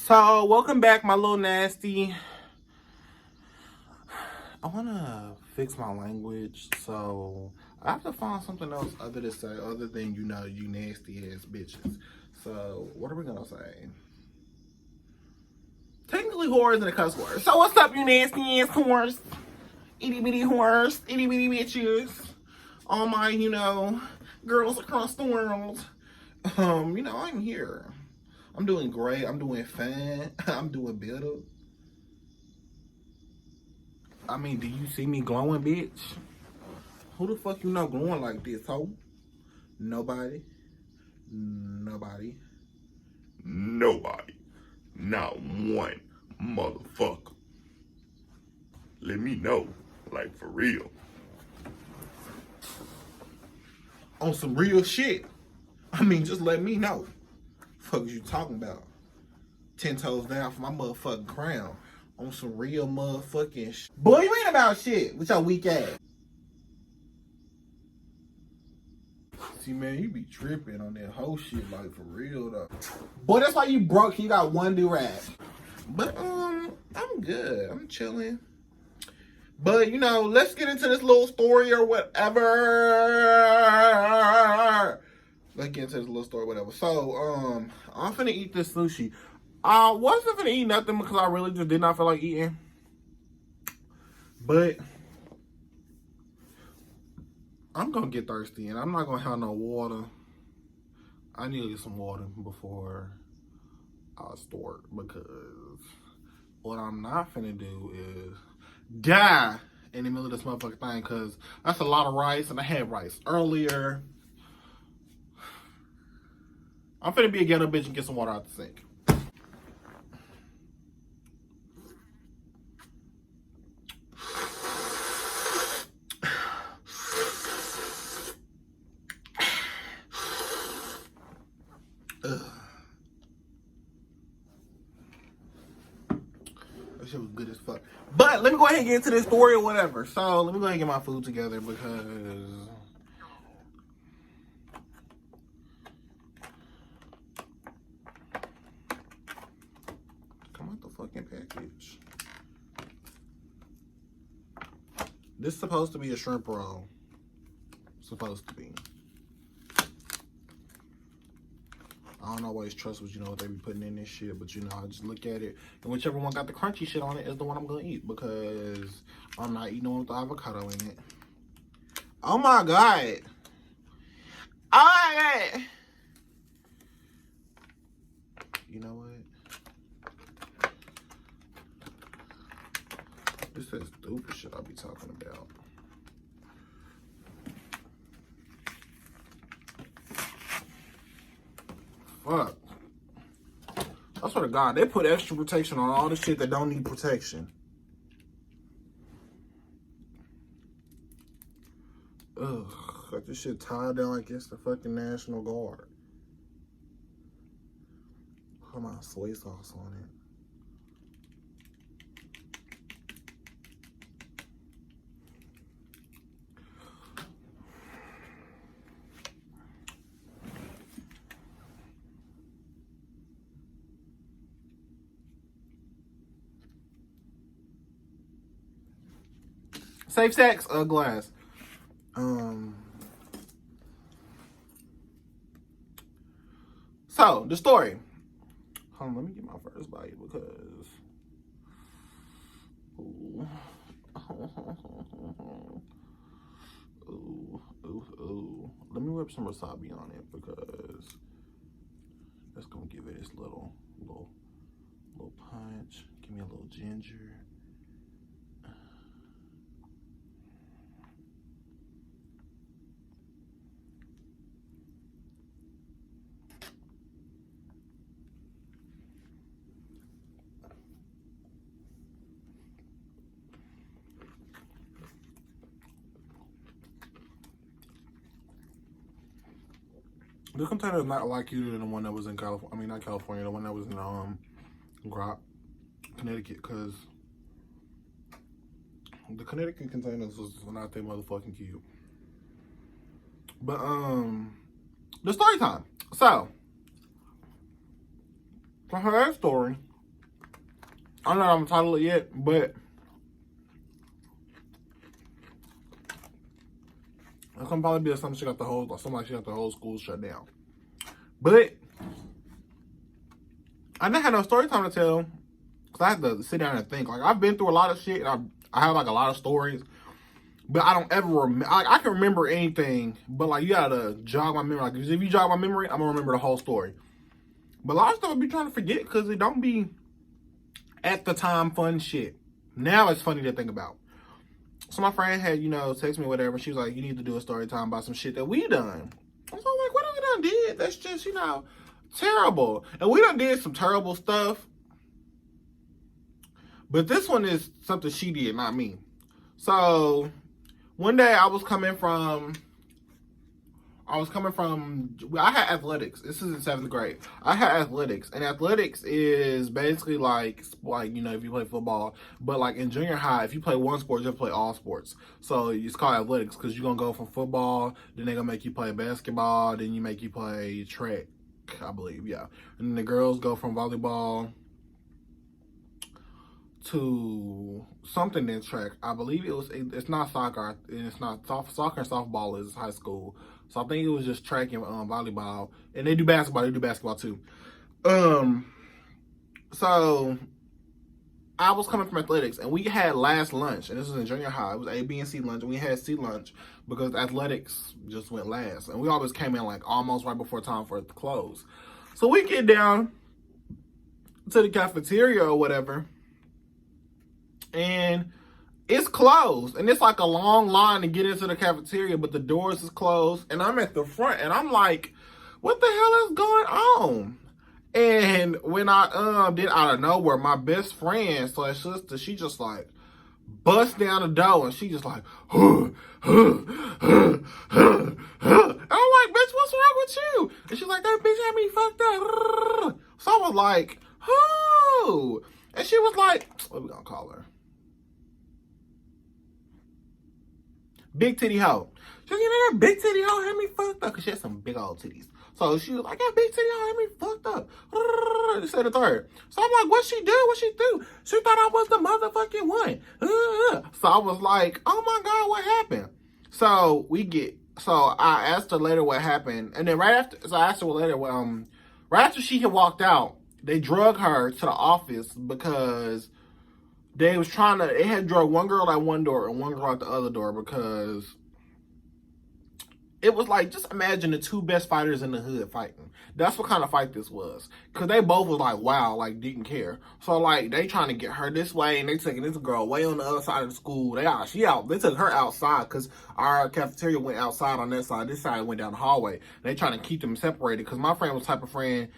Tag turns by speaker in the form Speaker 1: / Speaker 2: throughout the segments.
Speaker 1: So, welcome back, my little nasty. I want to fix my language, so I have to find something else other to say, other than, you nasty ass bitches. So, what are we going to say? Technically, whore isn't a cuss word. So, what's up, you nasty ass whores? Itty bitty whores, itty bitty bitches. All my, girls across the world. I'm here. I'm doing great. I'm doing fine. I'm doing better. I mean, do you see me glowing, bitch? Who the fuck glowing like this, ho? Nobody. Nobody. Nobody. Not one motherfucker. Let me know. Like, for real. On some real shit. I mean, just let me know. Fuck is you talking about? 10 toes down for my motherfucking crown. On some real motherfucking shit. Boy, you ain't about shit with your weak ass. See, man, you be tripping on that whole shit, like, for real, though. Boy, that's why you broke. You got one do-rag. But, I'm good. I'm chilling. But, let's get into this little story or whatever. Let's get into this little story, whatever. So, I'm finna eat this sushi. I wasn't finna eat nothing because I really just did not feel like eating. But I'm gonna get thirsty and I'm not gonna have no water. I need to get some water before I start, because what I'm not finna do is die in the middle of this motherfucking thing, because that's a lot of rice and I had rice earlier. I'm finna be a ghetto bitch and get some water out the sink. That shit was good as fuck. But let me go ahead and get into this story or whatever. So let me go ahead and get my food together, because come out the fucking package. This is supposed to be a shrimp roll. Supposed to be. I don't always trust what they be putting in this shit, but I just look at it, and whichever one got the crunchy shit on it is the one I'm gonna eat, because I'm not eating one with the avocado in it. Oh my god! Oh my god! You know what? This is stupid shit I be talking about. Fuck. I swear to God, they put extra protection on all the shit that don't need protection. Ugh, got this shit tied down like it's the fucking National Guard. Put my soy sauce on it. Safe sex, glass. So, the story. Hold on, let me get my first bite, because ooh. Ooh. Let me whip some wasabi on it, because that's gonna give it this little punch. Give me a little ginger. This container is not like you than the one that was in California. I mean, not California, the one that was in Connecticut, because the Connecticut containers was not that motherfucking cute. But the story time. So for her story, I don't know how I'm title it yet, but it's gonna probably be something she got the whole school shut down. But I didn't have no story time to tell because I had to sit down and think. Like, I've been through a lot of shit. And I have like a lot of stories, but I don't ever remember. I can remember anything, but like you gotta jog my memory. Like if you jog my memory, I'm gonna remember the whole story. But a lot of stuff I be trying to forget because it don't be at the time fun shit. Now it's funny to think about. So my friend had, text me whatever. She was like, you need to do a story time about some shit that we done. I was like, what have we done did? That's just, terrible. And we done did some terrible stuff. But this one is something she did, not me. So one day I had athletics. This is in 7th grade. I had athletics, and athletics is basically like if you play football, but like in junior high, if you play one sport, you have to play all sports. So it's called athletics because you're gonna go from football, then they're gonna make you play basketball, then you make you play track, I believe, yeah. And then the girls go from volleyball to something in track. I believe it's not soccer. It's not soccer and softball is high school. So I think it was just track and volleyball. And they do basketball. They do basketball too. So I was coming from athletics, and we had last lunch, and this was in junior high. It was A, B, and C lunch, and we had C lunch because athletics just went last, and we always came in like almost right before time for it to close. So we get down to the cafeteria or whatever, and it's closed, and it's like a long line to get into the cafeteria, but the doors is closed, and I'm at the front, and I'm like, what the hell is going on? And when I did out of nowhere, my best friend / sister, she just like bust down the door, and she just like, and I'm like, bitch, what's wrong with you? And she's like, that bitch had me fucked up. So I was like, who? And she was like, what we gonna call her? Big titty hoe. She was like, that big titty hoe had me fucked up. Because she had some big old titties. So she was like, that big titty hoe had me fucked up. They said the third. So I'm like, what she do? What she do? She thought I was the motherfucking one. So I was like, oh my God, what happened? So I asked her later what happened. And then I asked her later, right after she had walked out, they drug her to the office because they had drug one girl at one door and one girl at the other door because it was like, just imagine the two best fighters in the hood fighting. That's what kind of fight this was. Because they both was like, wow, like didn't care. So like, they trying to get her this way and they taking this girl way on the other side of the school. They took her outside because our cafeteria went outside on that side. This side went down the hallway. They trying to keep them separated because my friend was the type of friend,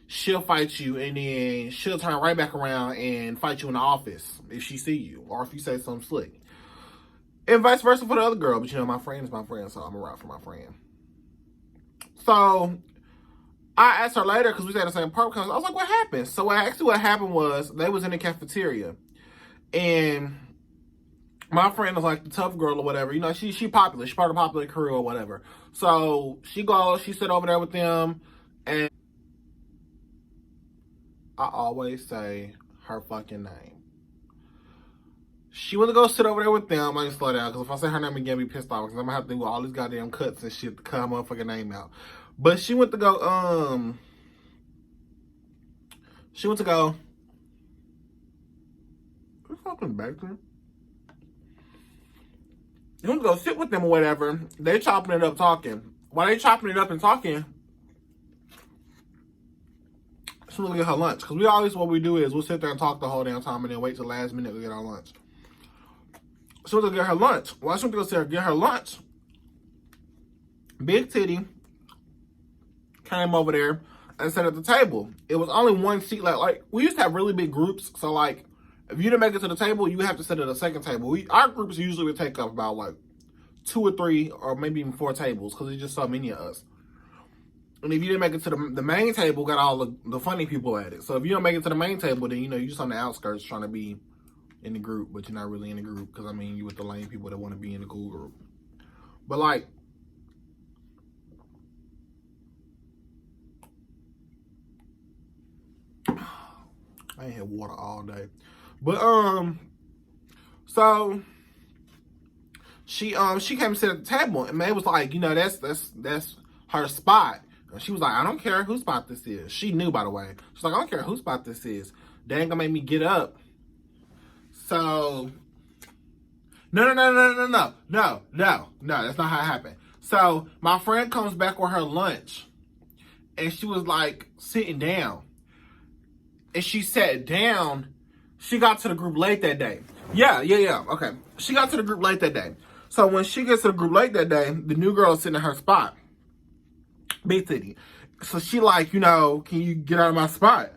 Speaker 1: she'll fight you and then she'll turn right back around and fight you in the office if she see you or if you say something slick. And vice versa for the other girl. But my friend is my friend, so I'm going to ride for my friend. So I asked her later because we sat in the same park. I was like, what happened? So what happened was they was in the cafeteria. And my friend was like the tough girl or whatever. She popular. She's part of the popular crew or whatever. So she sit over there with them. And I always say her fucking name. She went to go sit over there with them. I just slow down because if I say her name again, I'll be pissed off because I'm gonna have to do all these goddamn cuts and shit to cut her motherfucking name out. But she went to go. She went to go. Who's talking back there? She went to go sit with them or whatever. They chopping it up talking. While they chopping it up and talking, she went to get her lunch because what we do is we'll sit there and talk the whole damn time and then wait till the last minute to get our lunch. She went to get her lunch. While she went to go get her lunch, Big Titty came over there and sat at the table. It was only one seat. Like we used to have really big groups. So like, if you didn't make it to the table, you have to sit at a second table. Our groups usually would take up about like 2 or 3 or maybe even 4 tables because there's just so many of us. And if you didn't make it to the main table, got all the funny people at it. So if you don't make it to the main table, then you're just on the outskirts trying to be in the group, but you're not really in the group because you with the lame people that want to be in the cool group. But like, I ain't had water all day. But so she came to sit at the table, and May was like, that's her spot. And she was like, I don't care whose spot this is. She knew, by the way. She's like, I don't care whose spot this is. They ain't gonna make me get up. So no. That's not how it happened. So my friend comes back with her lunch, and she was like sitting down. And she sat down. She got to the group late that day. Yeah. Okay. She got to the group late that day. So when she gets to the group late that day, the new girl is sitting in her spot. Big titty. So she like, can you get out of my spot?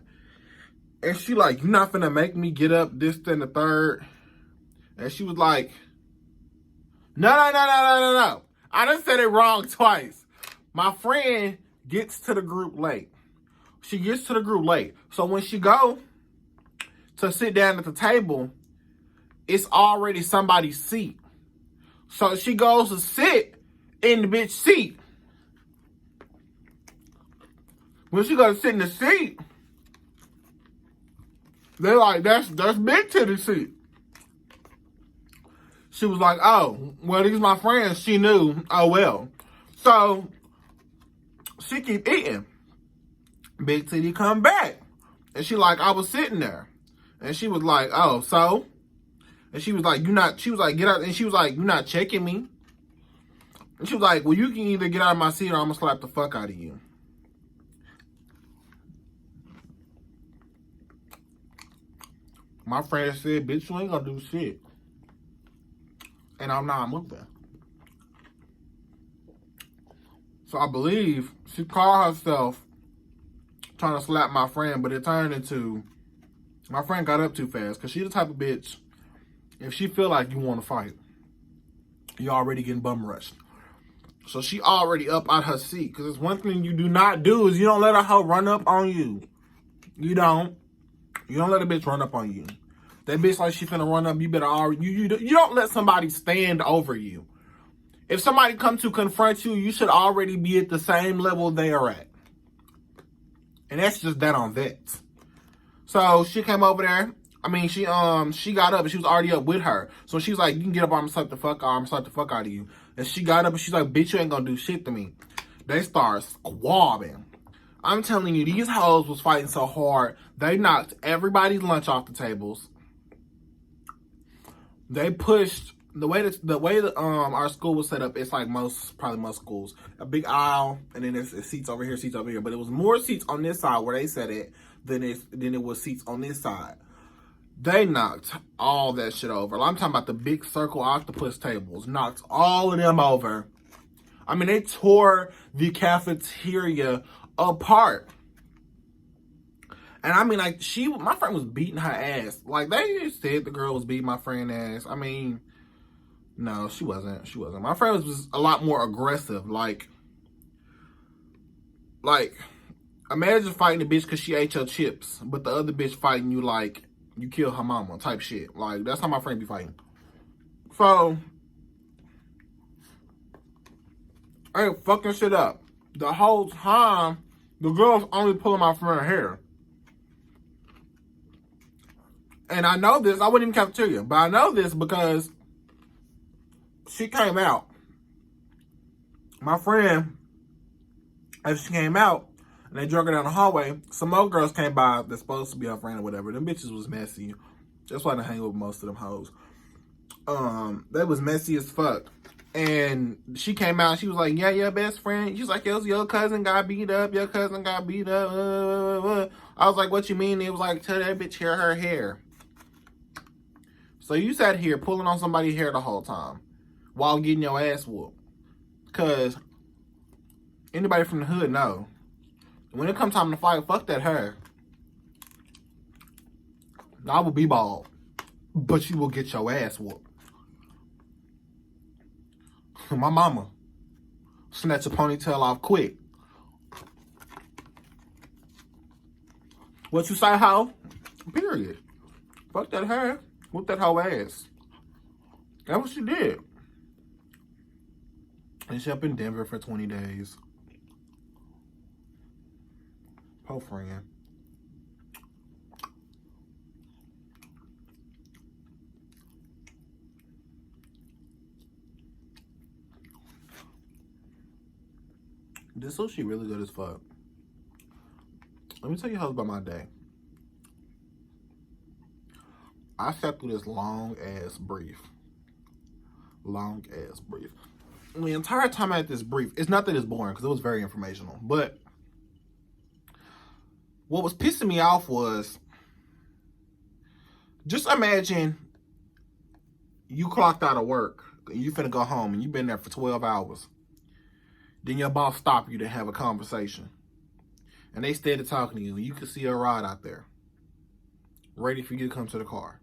Speaker 1: And she like, you're not finna make me get up this, then the third. And she was like, no. I done said it wrong twice. My friend gets to the group late. She gets to the group late. So when she go to sit down at the table, it's already somebody's seat. So she goes to sit in the bitch seat. When she goes to sit in the seat, they're like, that's big titty seat. She was like, oh, well, these my friends. She knew, oh, well. So she keep eating. Big titty come back. And she like, I was sitting there. And she was like, oh, so? And she was like, she was like, get out. And she was like, you're not checking me. And she was like, well, you can either get out of my seat or I'm going to slap the fuck out of you. My friend said, bitch, you ain't going to do shit. And I'm not moving. So I believe she called herself trying to slap my friend, but it turned into my friend got up too fast because she's the type of bitch, if she feel like you want to fight, you already getting bum rushed. So she already up out her seat because it's one thing you do not do is you don't let a hoe run up on you. You don't let a bitch run up on you. That bitch like she finna run up, you better already, you don't let somebody stand over you. If somebody come to confront you, you should already be at the same level they are at. And that's just that on that. So she came over there. I mean, she got up and she was already up with her. So she was like, you can get up, I'm gonna slap the fuck out of you. And she got up and she's like, bitch, you ain't gonna do shit to me. They start squabbing. I'm telling you, these hoes was fighting so hard, they knocked everybody's lunch off the tables. They pushed the way that our school was set up. It's like probably most schools, a big aisle, and then there's seats over here, seats over here. But it was more seats on this side where they said it than it was seats on this side. They knocked all that shit over. I'm talking about the big circle octopus tables. Knocked all of them over. I mean, they tore the cafeteria apart. And I mean, like, my friend was beating her ass. Like, they said the girl was beating my friend's ass. I mean, no, she wasn't. My friend was a lot more aggressive. Like, imagine fighting a bitch because she ate your chips, but the other bitch fighting you like you killed her mama type shit. Like, that's how my friend be fighting. So, I ain't fucking shit up. The whole time, the girl's only pulling my friend's hair. And I know this, I wasn't in the cafeteria, but I know this because she came out. My friend, as she came out, and they drug her down the hallway, some more girls came by that's supposed to be her friend or whatever. Them bitches was messy. That's why I didn't hang with most of them hoes. They was messy as fuck. And she came out, she was like, yeah, best friend. She's like, your cousin got beat up. I was like, what you mean? It was like, tell that bitch her hair. So you sat here pulling on somebody's hair the whole time while getting your ass whooped. Because anybody from the hood know. When it comes time to fight, fuck that hair. I will be bald. But you will get your ass whooped. My mama snatch a ponytail off quick. What you say, hoe? Period. Fuck that hair. Whoop that hoe ass. That's what she did. And she up in Denver for 20 days. Poor friend. This sushi really good as fuck. Let me tell you how about my day. I sat through this long ass brief. The entire time I had this brief, it's not that it's boring because it was very informational, but what was pissing me off was, just imagine you clocked out of work, you finna go home and you've been there for 12 hours. Then your boss stop you to have a conversation. And they started talking to you. You can see a rod out there, ready for you to come to the car.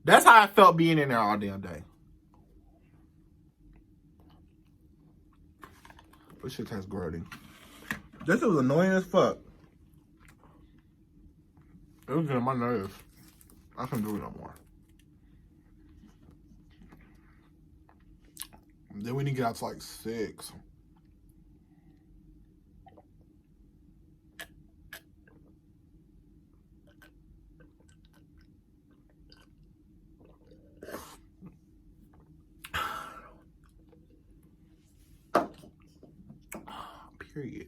Speaker 1: That's how I felt being in there all damn day. This shit tastes grody. This was annoying as fuck. It was getting my nerves. I couldn't do it no more. Then we didn't get out to like 6. Period.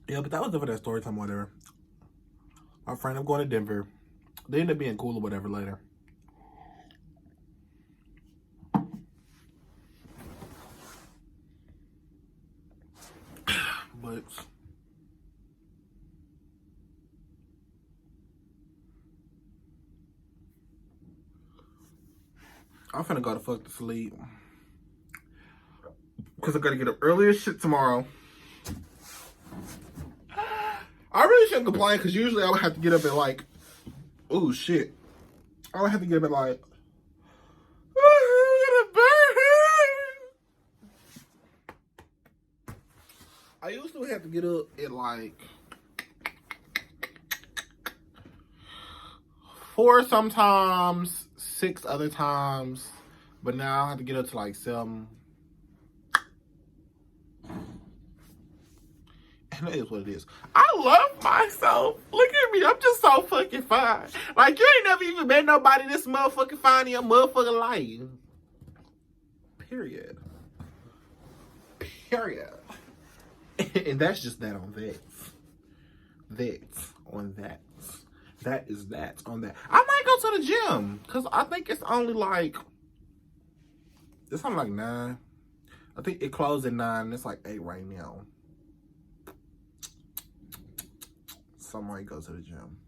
Speaker 1: Yeah, but that was it for that story time, whatever. Our friend, I'm going to Denver. They end up being cool or whatever later. But I'm finna go to fuck to sleep. Because I gotta get up early as shit tomorrow. I really shouldn't complain because usually I would have to get up at like, oh shit. I would have to get up at like, I used to have to get up at like 4 sometimes, 6 other times, but now I have to get up to like 7. And it is what it is. I love myself. Look at me. I'm just so fucking fine. Like, you ain't never even met nobody this motherfucking fine in your motherfucking life. Period. And that's just that on that. That's on that. That is that on that. I might go to the gym. Because I think it's only like, it's only like 9. I think it closed at 9. And it's like 8 right now. So I might go to the gym.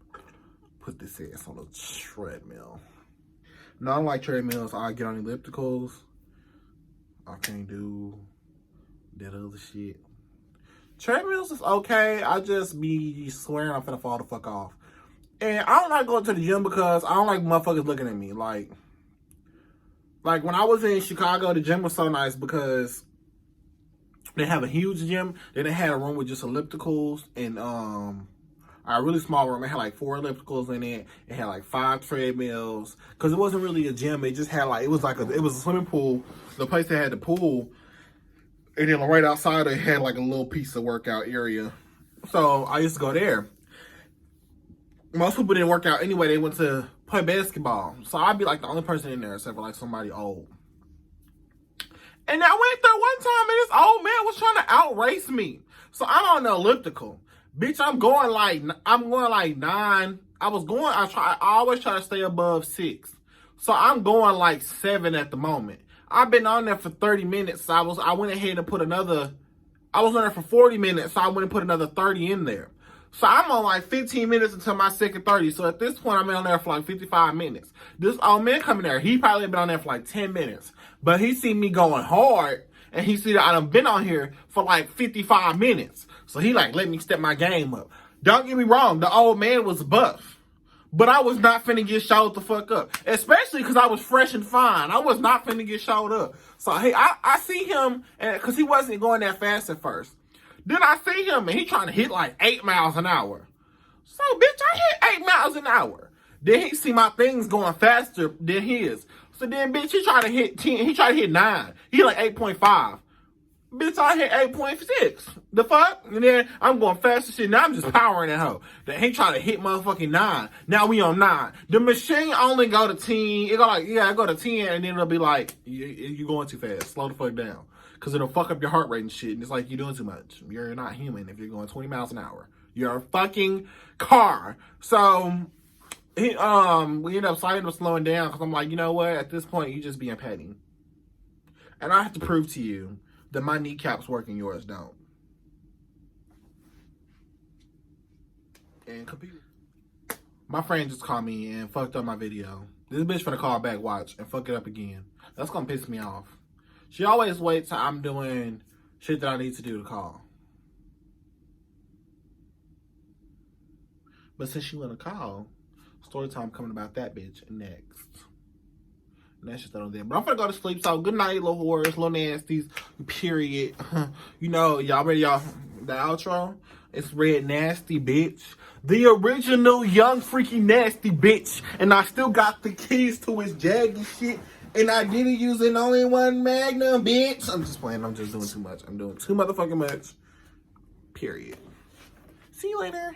Speaker 1: Put this ass on a treadmill. No, I don't like treadmills. I get on ellipticals. I can't do that other shit. Treadmills is okay. I just be swearing I'm finna fall the fuck off. And I don't like going to the gym because I don't like motherfuckers looking at me. Like when I was in Chicago, the gym was so nice because they have a huge gym. Then they had a room with just ellipticals and a really small room. It had like 4 ellipticals in it. It had like 5 treadmills. Cause it wasn't really a gym. It just had like, it was a swimming pool. The place that had the pool. And then right outside it had like a little piece of workout area. So I used to go there. Most people didn't work out anyway. They went to play basketball. So I'd be like the only person in there except for like somebody old. And I went there one time and this old man was trying to outrace me. So I'm on the elliptical. Bitch, I'm going like 9. I always try to stay above 6. So I'm going like 7 at the moment. I've been on there for 30 minutes. So I went ahead and I was on there for 40 minutes. So I went and put another 30 in there. So I'm on like 15 minutes until my second 30. So at this point, I'm on there for like 55 minutes. This old man coming there, he probably been on there for like 10 minutes. But he seen me going hard. And he see that I done been on here for like 55 minutes. So he like, let me step my game up. Don't get me wrong, the old man was buff. But I was not finna get showed the fuck up. Especially because I was fresh and fine. I was not finna get showed up. So hey, I see him, because he wasn't going that fast at first. Then I see him and he trying to hit like 8 miles an hour. So bitch, I hit 8 miles an hour. Then he see my things going faster than his. So then, bitch, he tried to hit 10. He tried to hit 9. He like 8.5. Bitch, I hit 8.6. The fuck? And then I'm going fast as shit. Now I'm just powering that hoe. Then he tried to hit motherfucking 9. Now we on 9. The machine only go to 10. It go like, yeah, it go to 10. And then it'll be like, you going too fast. Slow the fuck down. Because it'll fuck up your heart rate and shit. And it's like, you're doing too much. You're not human if you're going 20 miles an hour. You're a fucking car. So, we end up sliding up slowing down. Because I'm like, you know what? At this point, you just being petty. And I have to prove to you that my kneecaps work and yours don't. And computer. My friend just called me and fucked up my video. This bitch finna call back, watch, and fuck it up again. That's gonna piss me off. She always waits till I'm doing shit that I need to do to call. But since she wanna call, Storytime coming about that bitch next. And that's just that on there. But I'm finna go to sleep. So good night, little whores, little nasties. Period. You know, y'all ready, y'all? The outro? It's Red Nasty, bitch. The original young freaky nasty bitch. And I still got the keys to his jaggy shit. And I didn't use it only one Magnum, bitch. I'm just playing. I'm just doing too much. I'm doing too motherfucking much. Period. See you later.